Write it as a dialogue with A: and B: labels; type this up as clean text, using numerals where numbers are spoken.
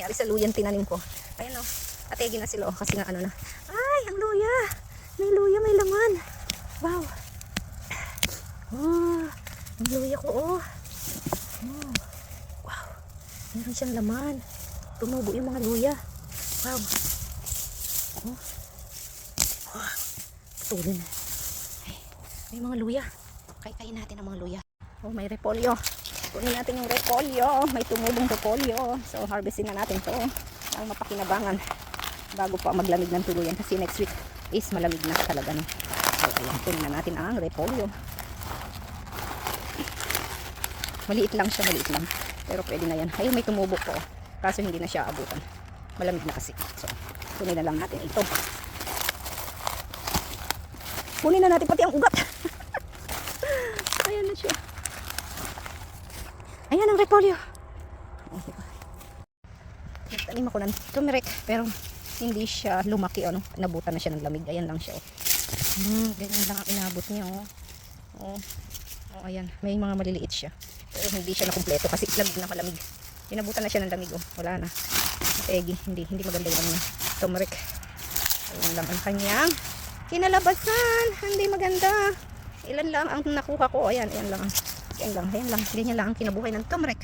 A: nangyari sa luyang tinanim ko. Ayan o, ategi na sila o, kasi nga ano na. Ay, ang luya! May luya, may laman. Wow! Oh, ang luya ko oh. Oh. Wow! Meron siyang laman. Tumubo yung mga luya. Wow! Oh. Oh. Patuloy na. Ay, may mga luya. Kain natin ang mga luya. Oh, may repolyo. Kunin natin yung repolyo. May tumubong repolyo. So, harvestin na natin to. Ang mapakinabangan. Bago pa maglamig ng tuluyan. Kasi next week is malamig na talaga. No? So, ayan. Kunin na natin ang repolyo. Maliit lang siya, maliit lang. Pero pwede na yan. Ayun, may tumubo po. Kaso hindi na siya abutan. Malamig na kasi. So, kunin na lang natin ito. Kunin na natin pati ang ugat. Ayan na siya. Ayan ang repolyo. Nagtanim ako ng turmeric. Pero hindi siya lumaki. Ano? Nabutan na siya ng lamig. Ayan lang siya. Ganyan lang ang inabot niya. Oh, ayan. May mga maliliit siya. Pero hindi siya na kumpleto kasi lamig na malamig. Inabutan na siya ng lamig. Oh. Wala na. Pegi. Hindi maganda yung ano, turmeric. Ayan lang ang kanyang kinalabasan. Hindi maganda. Ilan lang ang nakuha ko. Ayan lang. Ganyan lang ang kinabuhay ng turmeric.